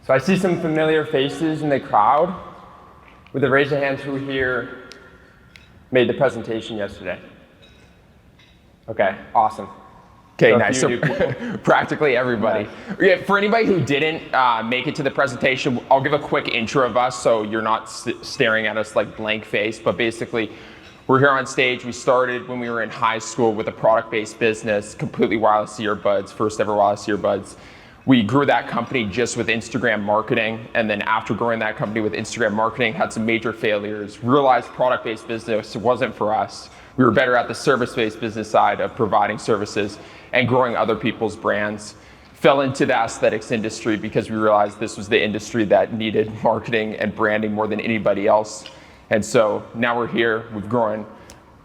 So I see some familiar faces in the crowd. With a raise of hands, who here made the presentation yesterday? Okay, awesome. Okay, So nice. So practically everybody. Nice. Yeah, for anybody who didn't make it to the presentation, I'll give a quick intro of us so you're not staring at us like blank face. But basically, we're here on stage. We started when we were in high school with a product-based business, completely wireless earbuds, first ever wireless earbuds. We grew that company just with Instagram marketing, and then after growing that company with Instagram marketing, had some major failures, realized product-based business wasn't for us. We were better at the service-based business side of providing services and growing other people's brands. Fell into the aesthetics industry because we realized this was the industry that needed marketing and branding more than anybody else. And so now we're here, we've grown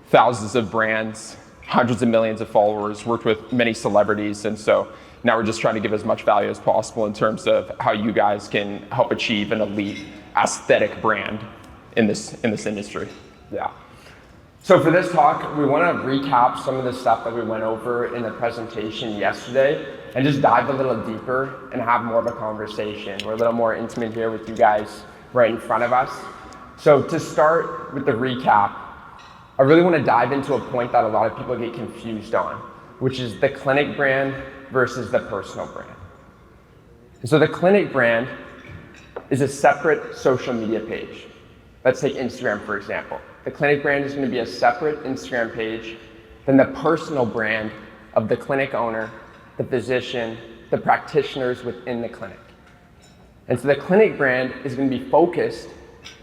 thousands of brands, hundreds of millions of followers, worked with many celebrities, and so now we're just trying to give as much value as possible in terms of how you guys can help achieve an elite aesthetic brand in this industry. Yeah. So for this talk, we want to recap some of the stuff that we went over in the presentation yesterday and just dive a little deeper and have more of a conversation. We're a little more intimate here with you guys right in front of us. So to start with the recap, I really want to dive into a point that a lot of people get confused on, which is the clinic brand versus the personal brand. And so the clinic brand is a separate social media page. Let's take Instagram, for example. The clinic brand is going to be a separate Instagram page than the personal brand of the clinic owner, the physician, the practitioners within the clinic. And so the clinic brand is going to be focused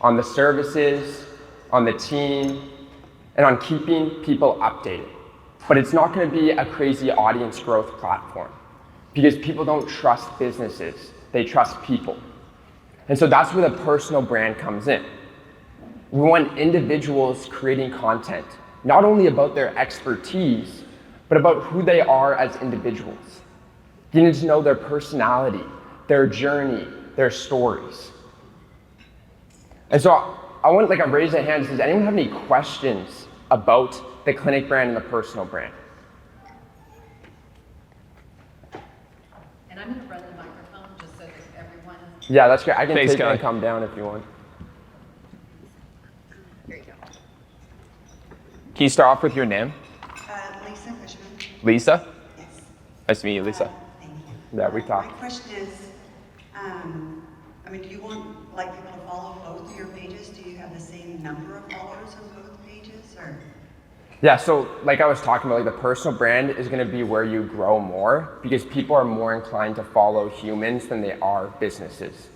on the services, on the team, and on keeping people updated. But it's not going to be a crazy audience growth platform because people don't trust businesses, they trust people. And so that's where the personal brand comes in. We want individuals creating content, not only about their expertise, but about who they are as individuals. Getting to know their personality, their journey, their stories. And so I want like a raise of hands. Does anyone have any questions about the clinic brand and the personal brand? And I'm going to run the microphone just so that everyone... Yeah, that's great. I can Thanks, take it Kelly. and come down if you want. Here you go. Can you start off with your name? Lisa Cushman. Lisa? Yes. Nice to meet you, Lisa. Thank you. Yeah, we My talked. question is, do you want like people to follow both of your pages? Do you have the same number of followers on both pages, or? Yeah, so like I was talking about, like the personal brand is going to be where you grow more because people are more inclined to follow humans than they are businesses,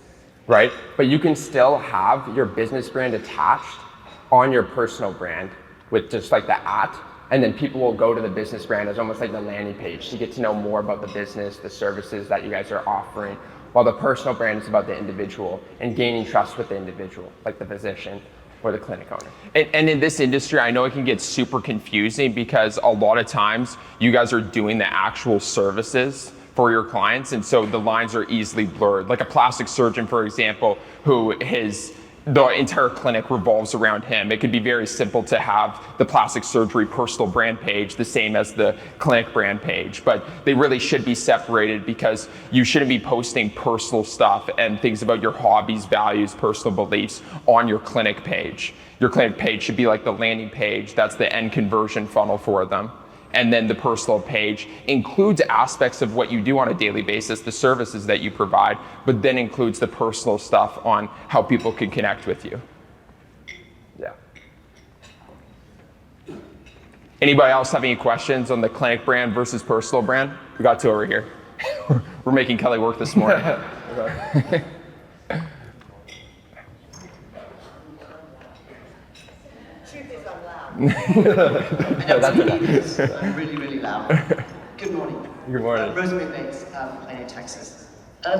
right? But you can still have your business brand attached on your personal brand with just like the @ and then people will go to the business brand as almost like the landing page to get to know more about the business, the services that you guys are offering, while the personal brand is about the individual and gaining trust with the individual, like the physician or the clinic owner. And in this industry, I know it can get super confusing because a lot of times you guys are doing the actual services for your clients, and so the lines are easily blurred. Like a plastic surgeon, for example, who the entire clinic revolves around him. It could be very simple to have the plastic surgery personal brand page the same as the clinic brand page, but they really should be separated because you shouldn't be posting personal stuff and things about your hobbies, values, personal beliefs on your clinic page. Your clinic page should be like the landing page. That's the end conversion funnel for them. And then the personal page includes aspects of what you do on a daily basis, the services that you provide, but then includes the personal stuff on how people can connect with you. Yeah. Anybody else have any questions on the clinic brand versus personal brand? We got two over here. We're making Kelly work this morning. That's Really, really loud. Good morning. Good morning. Rosemary Bates, Plano, Texas.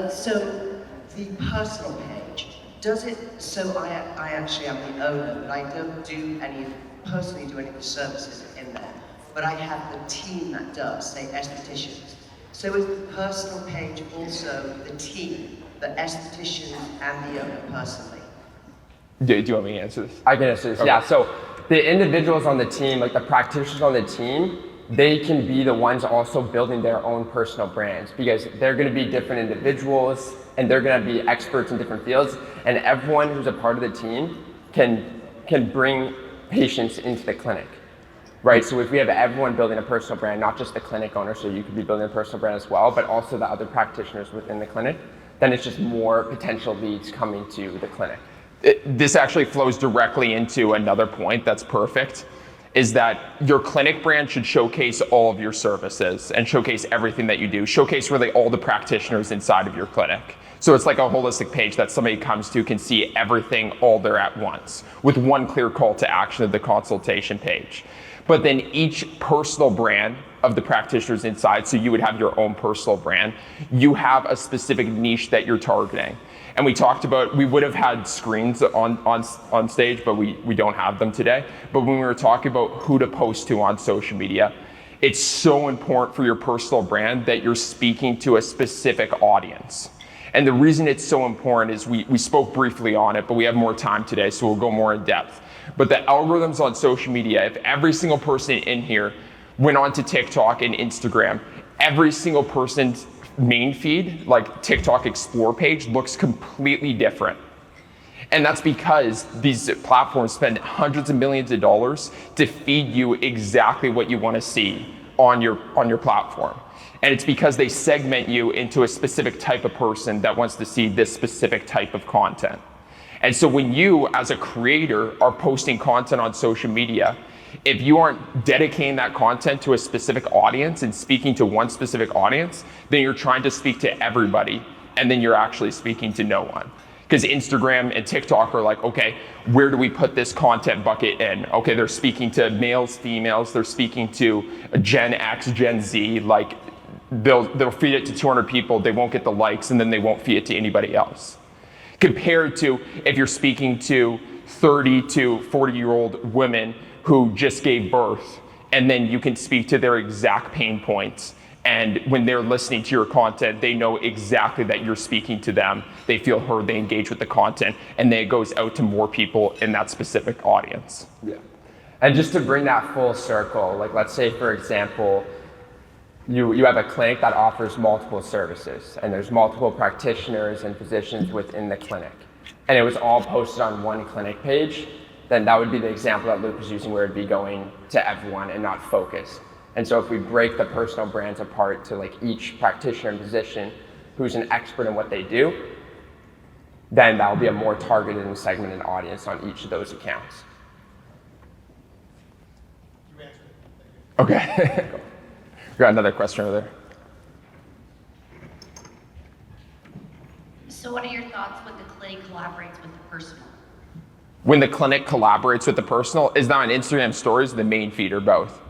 So the personal page, does it, so I actually am the owner, but I don't personally do any of the services in there, but I have the team that does, say estheticians. So is the personal page also the team, the estheticians and the owner personally? Do you want me to answer this? I can answer this. Okay. Yeah, so the individuals on the team, like the practitioners on the team, they can be the ones also building their own personal brands, because they're going to be different individuals and they're going to be experts in different fields, and everyone who's a part of the team can bring patients into the clinic, right? So if we have everyone building a personal brand, not just the clinic owner, so you could be building a personal brand as well, but also the other practitioners within the clinic, then it's just more potential leads coming to the clinic. This actually flows directly into another point that's perfect, is that your clinic brand should showcase all of your services and showcase everything that you do, showcase really all the practitioners inside of your clinic. So it's like a holistic page that somebody comes to can see everything all there at once with one clear call to action of the consultation page. But then each personal brand of the practitioners inside, so you would have your own personal brand, you have a specific niche that you're targeting. And we talked about, we would have had screens on stage, but we don't have them today. But when we were talking about who to post to on social media, it's so important for your personal brand that you're speaking to a specific audience. And the reason it's so important is we spoke briefly on it, but we have more time today, so we'll go more in depth. But the algorithms on social media, if every single person in here went onto TikTok and Instagram, every single person's main feed, like TikTok Explore page, looks completely different. And that's because these platforms spend hundreds of millions of dollars to feed you exactly what you want to see on your platform. And it's because they segment you into a specific type of person that wants to see this specific type of content. And so when you, as a creator, are posting content on social media, if you aren't dedicating that content to a specific audience and speaking to one specific audience, then you're trying to speak to everybody, and then you're actually speaking to no one. Because Instagram and TikTok are like, okay, where do we put this content bucket in? Okay, they're speaking to males, females, they're speaking to Gen X, Gen Z, like they'll feed it to 200 people, they won't get the likes, and then they won't feed it to anybody else. Compared to if you're speaking to 30 to 40-year-old women who just gave birth, and then you can speak to their exact pain points. And when they're listening to your content, they know exactly that you're speaking to them. They feel heard, they engage with the content, and then it goes out to more people in that specific audience. Yeah. And just to bring that full circle, like let's say, for example, you have a clinic that offers multiple services, and there's multiple practitioners and physicians within the clinic, and it was all posted on one clinic page, then that would be the example that Luke was using, where it'd be going to everyone and not focused. And so if we break the personal brands apart to like each practitioner and physician who's an expert in what they do, then that will be a more targeted and segmented audience on each of those accounts. Okay. We got another question over there. So what are your thoughts when the clinic collaborates with the personal? When the clinic collaborates with the personal, is that on Instagram stories, the main feed, or both?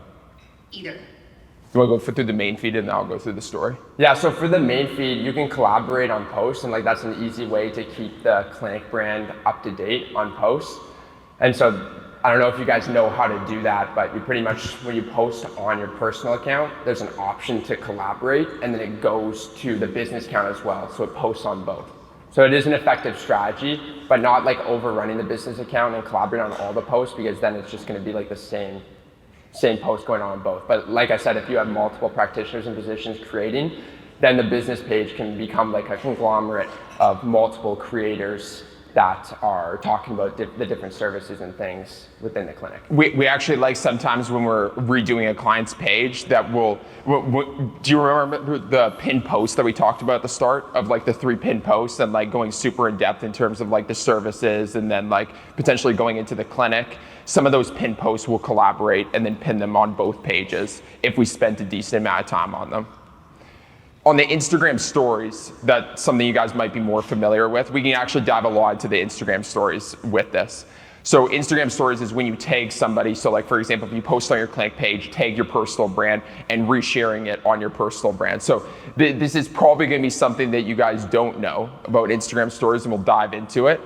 Either. You want to go through the main feed and then I'll go through the story? Yeah, so for the main feed, you can collaborate on posts, and like that's an easy way to keep the clinic brand up to date on posts. And so I don't know if you guys know how to do that, but you pretty much, when you post on your personal account, there's an option to collaborate, and then it goes to the business account as well, so it posts on both. So it is an effective strategy, but not like overrunning the business account and collaborating on all the posts, because then it's just going to be like the same post going on both. But like I said, if you have multiple practitioners and physicians creating, then the business page can become like a conglomerate of multiple creators that are talking about the different services and things within the clinic. We actually like sometimes when we're redoing a client's page that do you remember the pin post that we talked about at the start of like the 3 pin posts and like going super in depth in terms of like the services and then like potentially going into the clinic? Some of those pin posts will collaborate and then pin them on both pages if we spent a decent amount of time on them. On the Instagram stories, that's something you guys might be more familiar with. We can actually dive a lot into the Instagram stories with this. So Instagram stories is when you tag somebody. So like, for example, if you post on your clinic page, tag your personal brand and resharing it on your personal brand. So this is probably gonna be something that you guys don't know about Instagram stories, and we'll dive into it.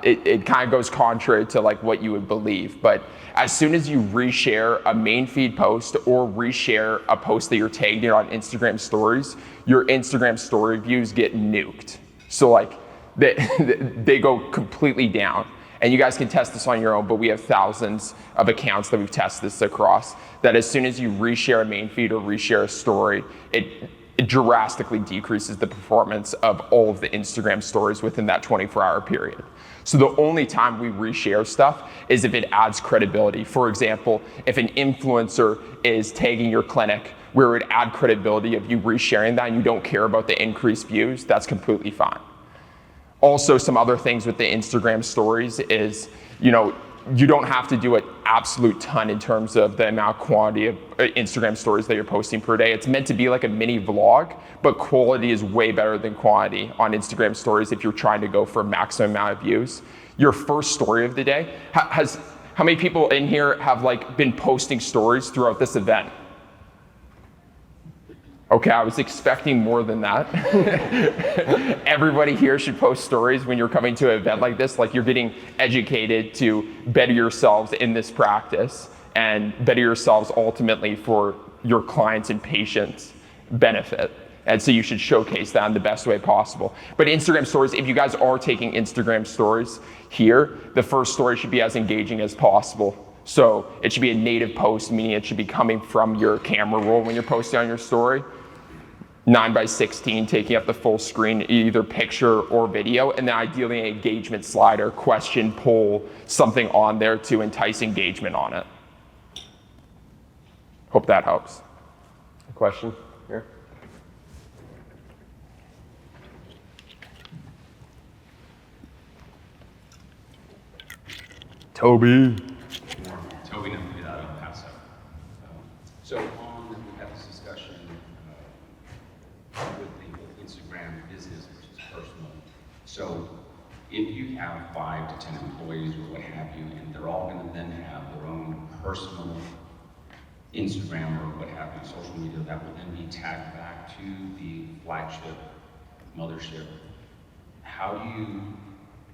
It kind of goes contrary to like what you would believe, but as soon as you reshare a main feed post or reshare a post that you're tagged in on Instagram stories, your Instagram story views get nuked. So like they go completely down. and you guys can test this on your own, but we have thousands of accounts that we've tested this across, that as soon as you reshare a main feed or reshare a story, it drastically decreases the performance of all of the Instagram stories within that 24-hour period. So the only time we reshare stuff is if it adds credibility. For example, if an influencer is tagging your clinic, where it would add credibility of you resharing that and you don't care about the increased views, that's completely fine. Also, some other things with the Instagram stories is, you don't have to do an absolute ton in terms of the amount of quantity of Instagram stories that you're posting per day. It's meant to be like a mini vlog, but quality is way better than quantity on Instagram stories if you're trying to go for a maximum amount of views. Your first story of the day, how many people in here have been posting stories throughout this event? Okay, I was expecting more than that. Everybody here should post stories when you're coming to an event like this, like you're getting educated to better yourselves in this practice and better yourselves ultimately for your clients' and patients' benefit. And so you should showcase that in the best way possible. But Instagram stories, if you guys are taking Instagram stories here, the first story should be as engaging as possible. So it should be a native post, meaning it should be coming from your camera roll when you're posting on your story. 9:16, taking up the full screen, either picture or video, and then ideally an engagement slider, question, poll, something on there to entice engagement on it. Hope that helps. A question here? Toby. Toby Navidad, El Paso. So we had this discussion with the Instagram business versus personal. So if you have 5 to 10 employees or what have you, and they're all going to then have their own personal Instagram or what have you, social media, that will then be tagged back to the flagship mothership. How do you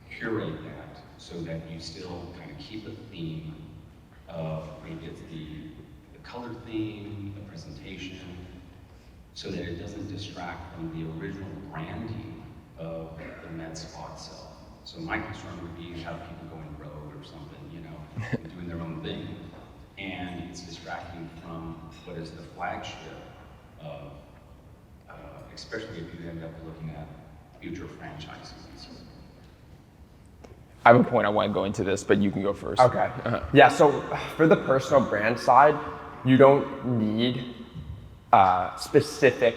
curate that so that you still kind of keep a theme of maybe it's the color theme, the presentation, so that it doesn't distract from the original branding of the med spa itself? So my concern would be you have people going rogue or something, and doing their own thing, and it's distracting from what is the flagship of, especially if you end up looking at future franchises and so on. I have a point I want to go into this, but you can go first. Okay. Yeah, so for the personal brand side, you don't need specific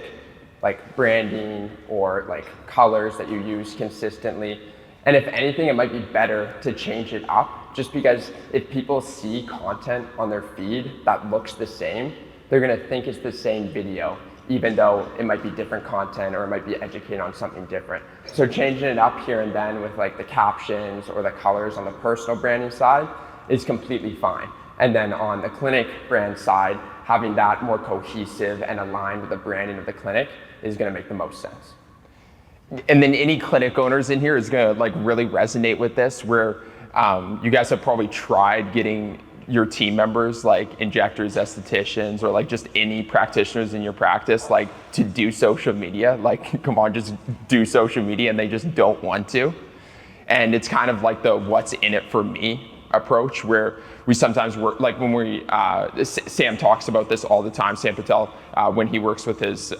branding or colors that you use consistently. And if anything, it might be better to change it up, just because if people see content on their feed that looks the same, they're gonna think it's the same video, even though it might be different content or it might be educated on something different. So changing it up here and then with the captions or the colors on the personal branding side is completely fine. And then on the clinic brand side, having that more cohesive and aligned with the branding of the clinic is gonna make the most sense. And then any clinic owners in here is gonna really resonate with this, where you guys have probably tried getting your team members, injectors, estheticians, or just any practitioners in your practice, to do social media. Come on, just do social media, and they just don't want to. And it's kind of the what's in it for me approach, where we sometimes work, when we, Sam talks about this all the time, Sam Patel, when he works with his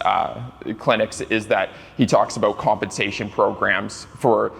clinics, is that he talks about compensation programs for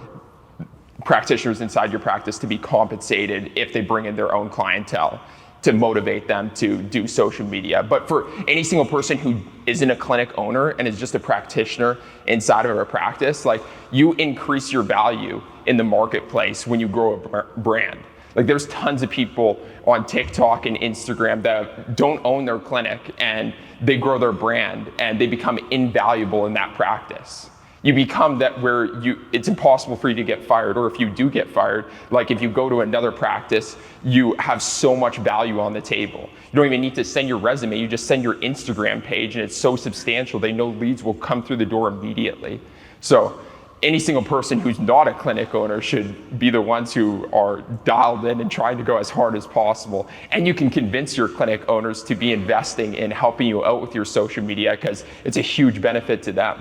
practitioners inside your practice to be compensated if they bring in their own clientele, to motivate them to do social media. But for any single person who isn't a clinic owner and is just a practitioner inside of a practice, you increase your value in the marketplace when you grow a brand. There's tons of people on TikTok and Instagram that don't own their clinic, and they grow their brand and they become invaluable in that practice. You become that where it's impossible for you to get fired, or if you do get fired, if you go to another practice, you have so much value on the table. You don't even need to send your resume, you just send your Instagram page, and it's so substantial, they know leads will come through the door immediately. So any single person who's not a clinic owner should be the ones who are dialed in and trying to go as hard as possible. And you can convince your clinic owners to be investing in helping you out with your social media, because it's a huge benefit to them.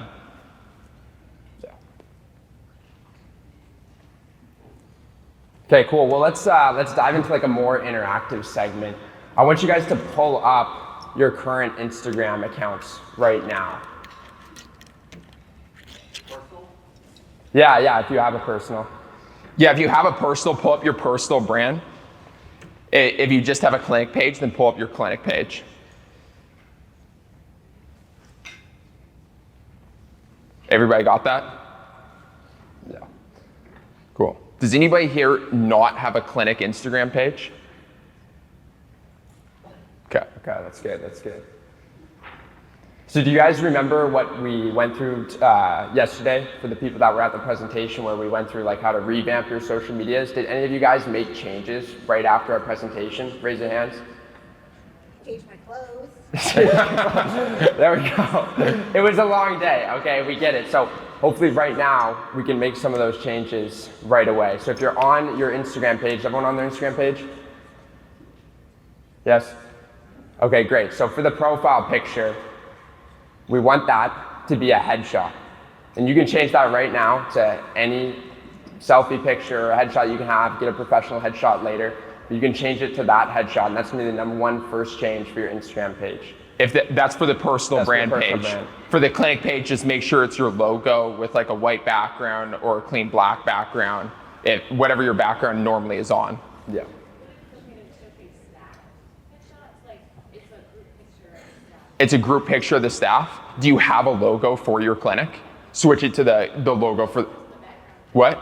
Okay, cool. Well, let's dive into like a more interactive segment. I want you guys to pull up your current Instagram accounts right now. Yeah, if you have a personal. Yeah, if you have a personal, pull up your personal brand. If you just have a clinic page, then pull up your clinic page. Everybody got that? Yeah. Cool. Does anybody here not have a clinic Instagram page? Okay. Okay, that's good. That's good. So do you guys remember what we went through yesterday for the people that were at the presentation where we went through like how to revamp your social medias? Did any of you guys make changes right after our presentation? Raise your hands. Change my clothes. There we go. It was a long day, okay? We get it. So hopefully right now we can make some of those changes right away. So if you're on your Instagram page, everyone on their Instagram page? Yes? Okay, great. So for the profile picture, we want that to be a headshot. And you can change that right now to any selfie picture or headshot you can have, get a professional headshot later. But you can change it to that headshot, and that's gonna be the #1 first change for your Instagram page. If that's for the personal brand page. For the clinic page, just make sure it's your logo with like a white background or a clean black background, whatever your background normally is on. Yeah. It's a group picture of the staff. Do you have a logo for your clinic? Switch it to the logo for, what?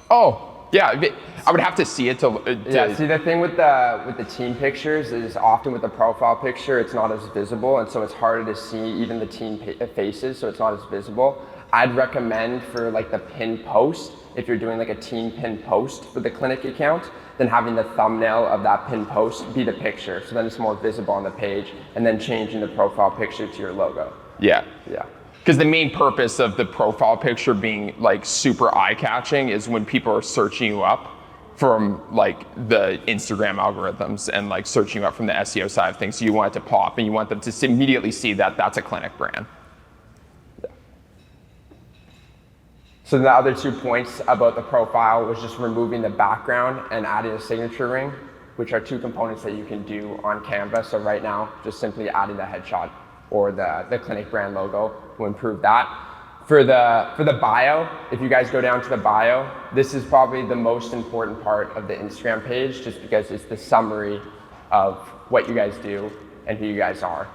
Oh, yeah, I would have to see it to Yeah, see the thing with the team pictures is often with the profile picture, it's not as visible, and so it's harder to see even the team faces, so it's not as visible. I'd recommend for like the pin post, if you're doing like a team pin post for the clinic account, then having the thumbnail of that pin post be the picture, so then it's more visible on the page, and then changing the profile picture to your logo. Yeah. Yeah. Because the main purpose of the profile picture being like super eye-catching is when people are searching you up from like the Instagram algorithms and like searching you up from the SEO side of things. So you want it to pop and you want them to immediately see that that's a clinic brand. Yeah. So the other 2 points about the profile was just removing the background and adding a signature ring, which are 2 components that you can do on Canva. So right now, just simply adding the headshot or the clinic brand logo will improve that. For the bio, if you guys go down to the bio, this is probably the most important part of the Instagram page, just because it's the summary of what you guys do and who you guys are.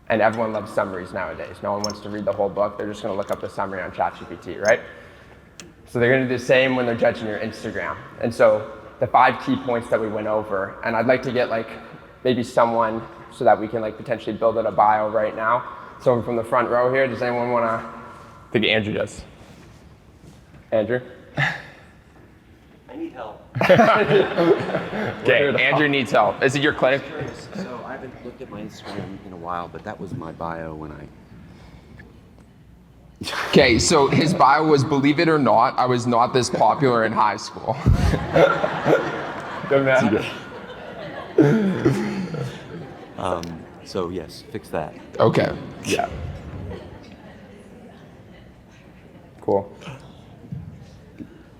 And everyone loves summaries nowadays. No one wants to read the whole book. They're just gonna look up the summary on ChatGPT, right? So they're gonna do the same when they're judging your Instagram. And so the 5 key points that we went over, and I'd like to get like maybe someone so that we can like potentially build out a bio right now. Someone from the front row here, does anyone wanna? I think Andrew does. Andrew? I need help. Okay, Andrew needs help. Is it your clinic? So I haven't looked at my Instagram in a while, but that was my bio when I... Okay, so his bio was, believe it or not, I was not this popular in high school. So yes, fix that. Okay. Yeah. Cool.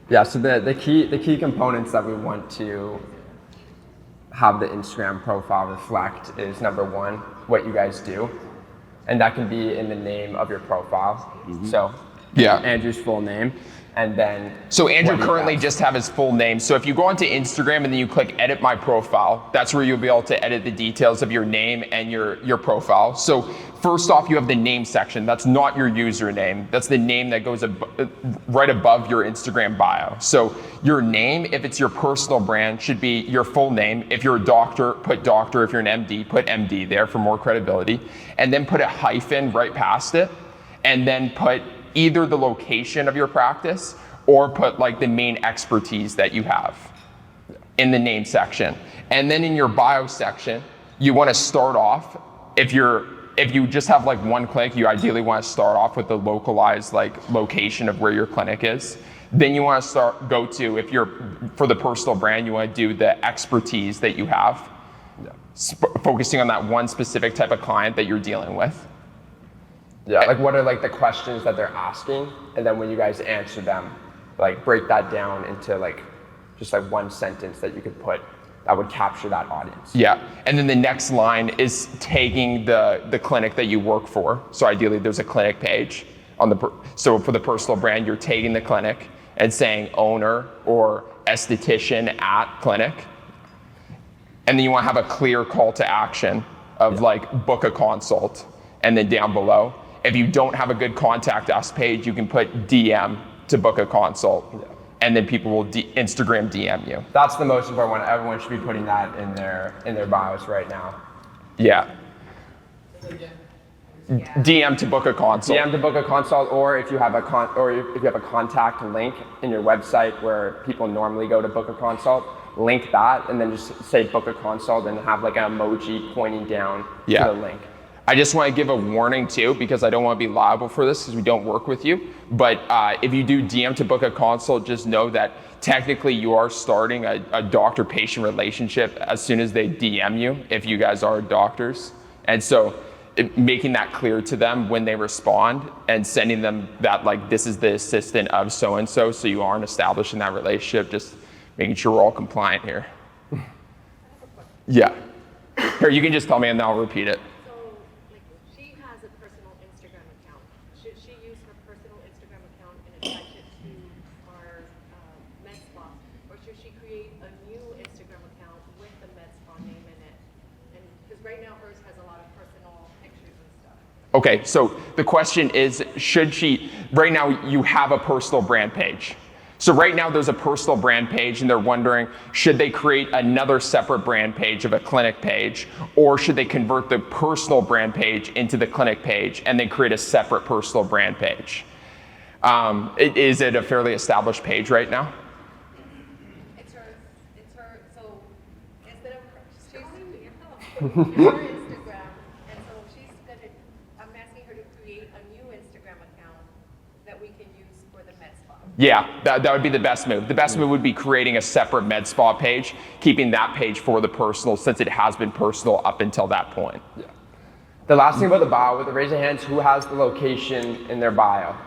Yeah, so the key components that we want to have the Instagram profile reflect is #1, what you guys do. And that can be in the name of your profile. So Yeah. Andrew's full name. And then So Andrew what he currently does. just have his full name. So if you go onto Instagram and then you click edit my profile, that's where you'll be able to edit the details of your name and your profile. So first off, you have the name section. That's not your username. That's the name that goes right above your Instagram bio. So your name, if it's your personal brand, should be your full name. If you're a doctor, put doctor. If you're an MD, put MD there for more credibility. And then put a hyphen right past it. And then put either the location of your practice or put like the main expertise that you have in the name section. And then in your bio section, you want to start off, if you just have like one clinic, you ideally want to start off with the localized like location of where your clinic is. Then you want to go to, if you're for the personal brand, you want to do the expertise that you have, focusing on that one specific type of client that you're dealing with. Yeah, like what are like the questions that they're asking, and then when you guys answer them, like break that down into like just like one sentence that you could put that would capture that audience. Yeah, and then the next line is tagging the clinic that you work for. So ideally there's a clinic page on so for the personal brand, you're tagging the clinic and saying owner or esthetician at clinic. And then you want to have a clear call to action of like book a consult. And then down below, if you don't have a good contact us page, you can put DM to book a consult. Yeah. And then people will Instagram DM you. That's the most important one. Everyone should be putting that in their bios right now. Yeah. DM to book a consult. DM to book a consult, or if you have a contact link in your website where people normally go to book a consult, link that and then just say book a consult and have like an emoji pointing down to the link. I just want to give a warning too, because I don't want to be liable for this because we don't work with you. But if you do DM to book a consult, just know that technically you are starting a doctor-patient relationship as soon as they DM you, if you guys are doctors. And so making that clear to them when they respond and sending them that like, this is the assistant of so-and-so, so you aren't establishing that relationship, just making sure we're all compliant here. Yeah. Here, you can just tell me and then I'll repeat it. She has a personal Instagram account. Should she use her personal Instagram account and attach it to our med spa, or should she create a new Instagram account with the med spa name in it? And because right now hers has a lot of personal pictures and stuff. Okay, so the question is, should she? Right now you have a personal brand page. So right now there's a personal brand page and they're wondering, should they create another separate brand page of a clinic page, or should they convert the personal brand page into the clinic page and then create a separate personal brand page? Is it a fairly established page right now? It's her, so instead of, she's her Instagram, and so she's gonna, I'm asking her to create a new Instagram account that we can use for the med spa. Yeah, that would be the best move. The best move would be creating a separate med spa page, keeping that page for the personal, since it has been personal up until that point. Yeah. The last thing about the bio, with the raise of hands, who has the location in their bio?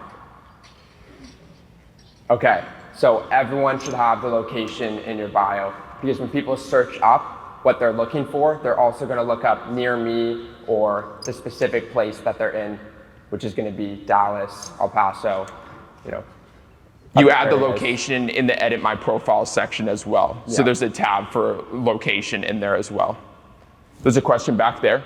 Okay, so everyone should have the location in your bio, because when people search up what they're looking for, they're also going to look up near me or the specific place that they're in, which is going to be Dallas, El Paso, You add the location in the edit my profile section as well. Yeah. So there's a tab for location in there as well. There's a question back there.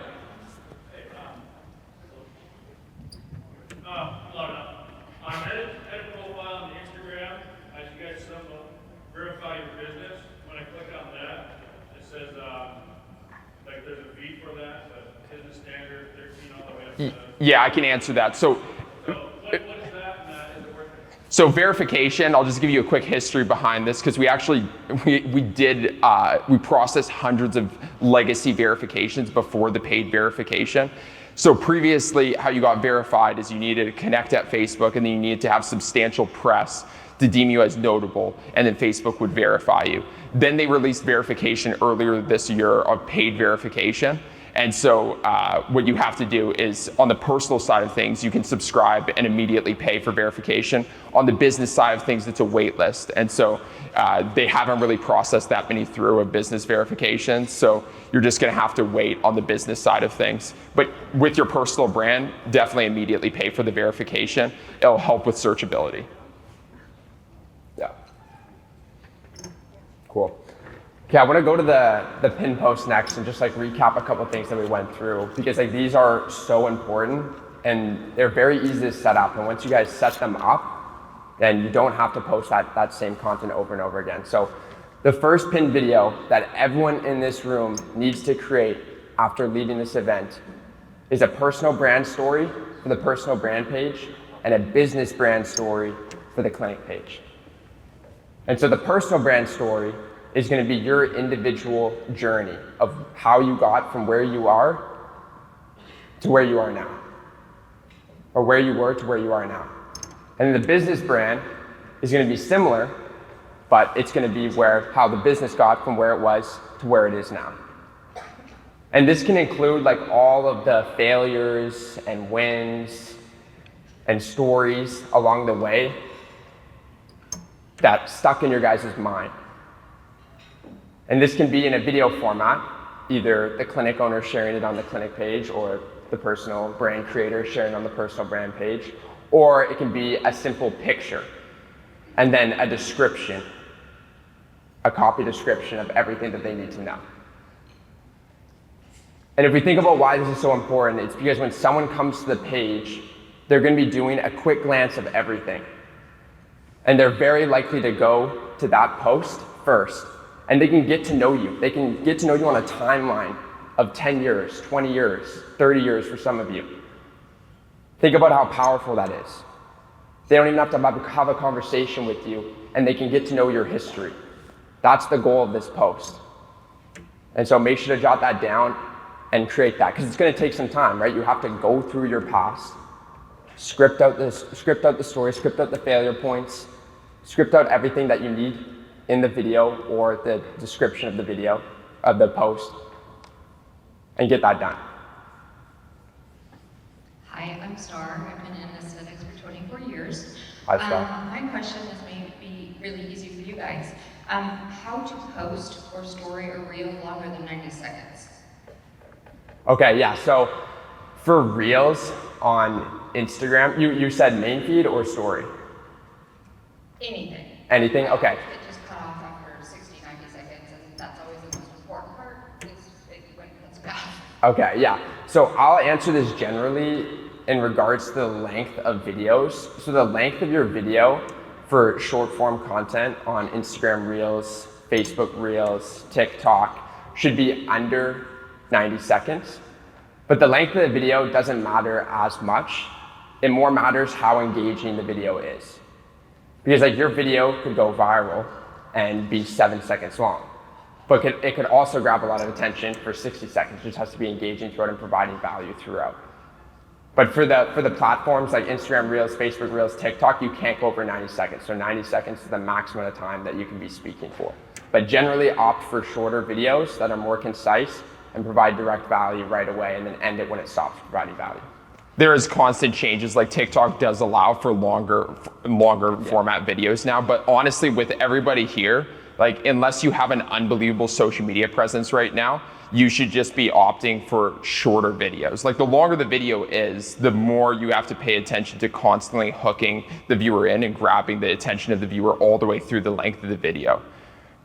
On edit profile on the Instagram, as you guys verify your business, when I click on that, it says like there's a fee for that, the business standard 13 all the way up to. Yeah, I can answer that. So what is that, and is it worth it? So verification, I'll just give you a quick history behind this, because we processed hundreds of legacy verifications before the paid verification. So previously, how you got verified is you needed to connect at Facebook, and then you needed to have substantial press to deem you as notable, and then Facebook would verify you. Then they released verification earlier this year of paid verification. And so what you have to do is, on the personal side of things, you can subscribe and immediately pay for verification. On the business side of things, it's a wait list. And so they haven't really processed that many through a business verification. So you're just gonna have to wait on the business side of things. But with your personal brand, definitely immediately pay for the verification. It'll help with searchability. Yeah. Cool. Okay, I want to go to the pin post next and just like recap a couple of things that we went through, because like these are so important and they're very easy to set up. And once you guys set them up, then you don't have to post that same content over and over again. So the first pin video that everyone in this room needs to create after leaving this event is a personal brand story for the personal brand page and a business brand story for the clinic page. And so the personal brand story is going to be your individual journey of how you got from where you are to where you are now, or where you were to where you are now. And the business brand is going to be similar, but it's going to be how the business got from where it was to where it is now. And this can include like all of the failures and wins and stories along the way that stuck in your guys' mind. And this can be in a video format, either the clinic owner sharing it on the clinic page or the personal brand creator sharing on the personal brand page, or it can be a simple picture and then a description, a copy description of everything that they need to know. And if we think about why this is so important, it's because when someone comes to the page, they're going to be doing a quick glance of everything. And they're very likely to go to that post first. And they can get to know you. They can get to know you on a timeline of 10 years, 20 years, 30 years for some of you. Think about how powerful that is. They don't even have to have a conversation with you, and they can get to know your history. That's the goal of this post. And so make sure to jot that down and create that, because it's going to take some time, right? You have to go through your past, script out the story, script out the failure points, script out everything that you need in the video or the description of the video, of the post, and get that done. Hi, I'm Star. I've been in aesthetics for 24 years. Hi, Star. My question is may be really easy for you guys. How to post or story a reel longer than 90 seconds? Okay, yeah, so for Reels on Instagram, you said main feed or story? Anything. Anything? Okay. It just cut off after 60, 90 seconds, and that's always the most important part, is when it cuts back. Okay, yeah. So I'll answer this generally in regards to the length of videos. So the length of your video for short form content on Instagram Reels, Facebook Reels, TikTok should be under 90 seconds. But the length of the video doesn't matter as much. It more matters how engaging the video is. Because like your video could go viral and be 7 seconds long. But it could also grab a lot of attention for 60 seconds. It just has to be engaging throughout and providing value throughout. But for the platforms like Instagram Reels, Facebook Reels, TikTok, you can't go over 90 seconds. So 90 seconds is the maximum of time that you can be speaking for. But generally opt for shorter videos that are more concise and provide direct value right away, and then end it when it stops providing value. There is constant changes, like TikTok does allow for longer format videos now, but honestly with everybody here, like unless you have an unbelievable social media presence right now, you should just be opting for shorter videos. Like the longer the video is, the more you have to pay attention to constantly hooking the viewer in and grabbing the attention of the viewer all the way through the length of the video.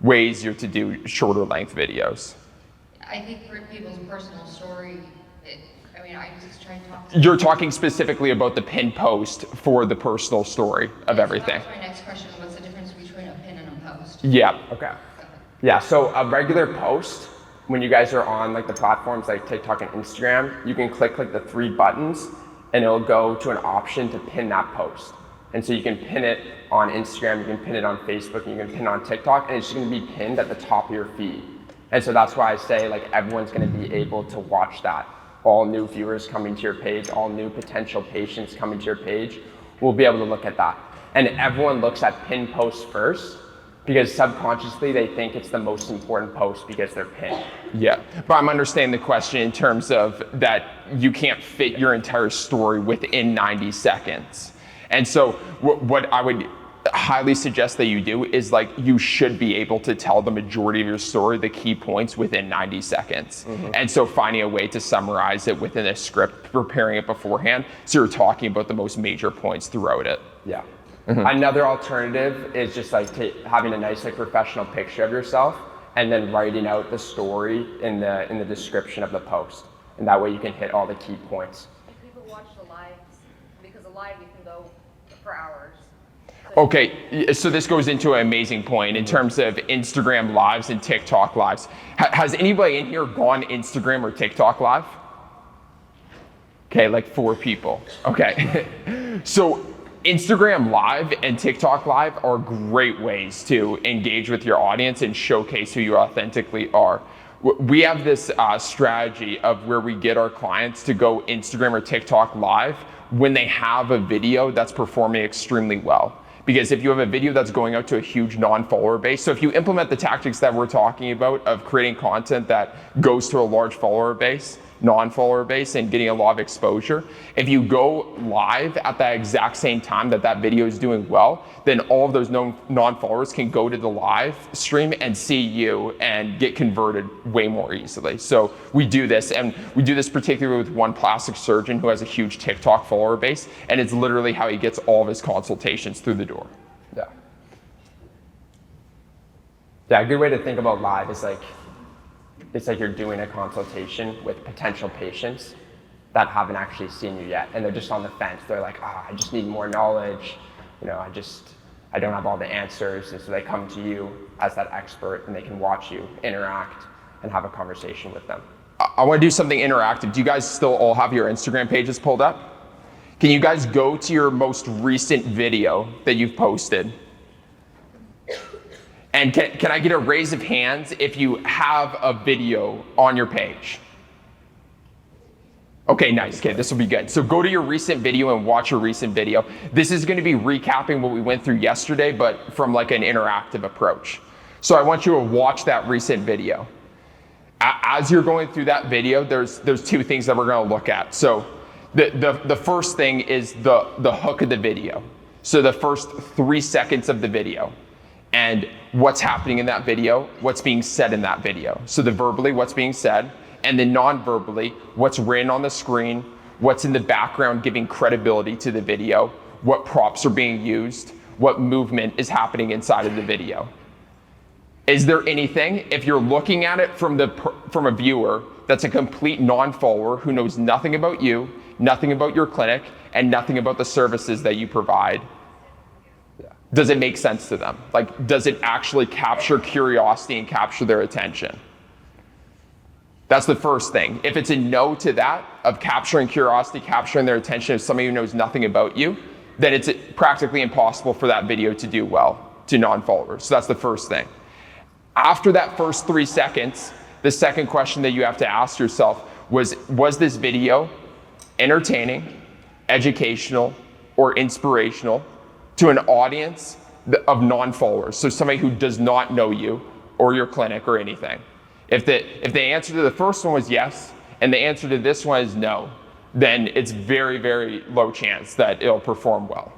Way easier to do shorter length videos. I think for people's personal story, I just try to talk to You're talking specifically about the pin post for the personal story of everything. That was my next question. What's the difference between a pin and a post? Yeah. Okay. Yeah, so a regular post, when you guys are on like the platforms like TikTok and Instagram, you can click like the 3 buttons and it'll go to an option to pin that post. And so you can pin it on Instagram, you can pin it on Facebook, and you can pin it on TikTok, and it's just gonna be pinned at the top of your feed. And so that's why I say like everyone's gonna be able to watch that. All new viewers coming to your page, all new potential patients coming to your page will be able to look at that. And everyone looks at pin posts first because subconsciously they think it's the most important post because they're pinned. Yeah, but I'm understanding the question in terms of that you can't fit your entire story within 90 seconds. And so what I would highly suggest that you do is like you should be able to tell the majority of your story, the key points within 90 seconds. And so finding a way to summarize it within a script, preparing it beforehand, so you're talking about the most major points throughout it. Yeah. Another alternative is just like having a nice like professional picture of yourself and then writing out the story in the description of the post. And that way you can hit all the key points. If people watch the lives, because a live you can go for hours. Okay, so this goes into an amazing point in terms of Instagram lives and TikTok lives. Has anybody in here gone Instagram or TikTok live? Okay, like 4 people. Okay, so Instagram live and TikTok live are great ways to engage with your audience and showcase who you authentically are. We have this strategy of where we get our clients to go Instagram or TikTok live when they have a video that's performing extremely well. Because if you have a video that's going out to a huge non-follower base, so if you implement the tactics that we're talking about of creating content that goes to a large follower base, non-follower base and getting a lot of exposure. If you go live at that exact same time that video is doing well, then all of those non-followers can go to the live stream and see you and get converted way more easily. So we do this, and we do this particularly with one plastic surgeon who has a huge TikTok follower base, and it's literally how he gets all of his consultations through the door. Yeah. Yeah, a good way to think about live is like, it's like you're doing a consultation with potential patients that haven't actually seen you yet, and they're just on the fence. They're like, I just need more knowledge. You know, I don't have all the answers. And so they come to you as that expert, and they can watch you interact and have a conversation with them. I want to do something interactive. Do you guys still all have your Instagram pages pulled up? Can you guys go to your most recent video that you've posted? And can I get a raise of hands if you have a video on your page? Okay, nice. Okay, this will be good. So go to your recent video and watch your recent video. This is going to be recapping what we went through yesterday, but from like an interactive approach. So I want you to watch that recent video. As you're going through that video, there's two things that we're going to look at. So the first thing is the hook of the video. So the first 3 seconds of the video. And what's happening in that video, what's being said in that video. So the verbally, what's being said, and then non-verbally, what's written on the screen, what's in the background giving credibility to the video, what props are being used, what movement is happening inside of the video. Is there anything, if you're looking at it from a viewer that's a complete non-follower who knows nothing about you, nothing about your clinic, and nothing about the services that you provide, does it make sense to them? Like, does it actually capture curiosity and capture their attention? That's the first thing. If it's a no to that, of capturing curiosity, capturing their attention of somebody who knows nothing about you, then it's practically impossible for that video to do well to non-followers. So that's the first thing. After that first 3 seconds, the second question that you have to ask yourself was this video entertaining, educational, or inspirational to an audience of non-followers, so somebody who does not know you or your clinic or anything. If the answer to the first one was yes, and the answer to this one is no, then it's very, very low chance that it'll perform well.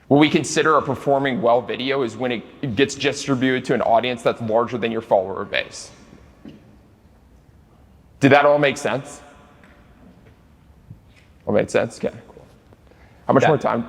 What we consider a performing well video is when it gets distributed to an audience that's larger than your follower base. Did that all make sense? All made sense? Okay, cool. How much more time?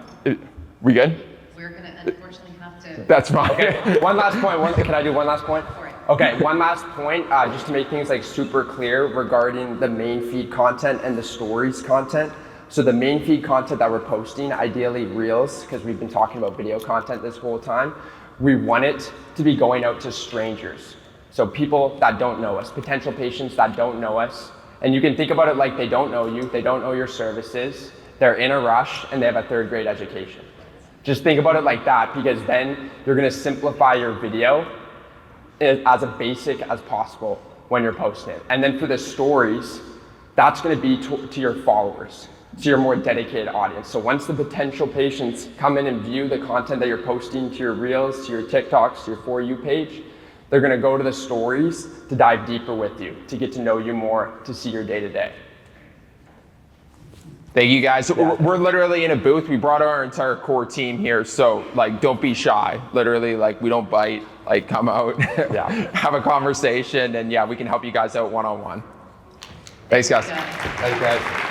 We good? We're gonna unfortunately have to. That's fine. Okay, one last point. Can I do one last point? Okay, one last point, just to make things like super clear regarding the main feed content and the stories content. So the main feed content that we're posting, ideally Reels, because we've been talking about video content this whole time, we want it to be going out to strangers. So people that don't know us, potential patients that don't know us. And you can think about it like they don't know you, they don't know your services, they're in a rush, and they have a 3rd grade education. Just think about it like that, because then you're gonna simplify your video as basic as possible when you're posting it. And then for the stories, that's gonna be to your followers, to your more dedicated audience. So once the potential patients come in and view the content that you're posting to your Reels, to your TikToks, to your For You page, they're gonna go to the stories to dive deeper with you, to get to know you more, to see your day-to-day. Thank you guys. Yeah. We're literally in a booth. We brought our entire core team here, so like, don't be shy. Literally, like, we don't bite. Like, come out, have a conversation, and yeah, we can help you guys out one-on-one. Thanks, guys. Thanks, guys.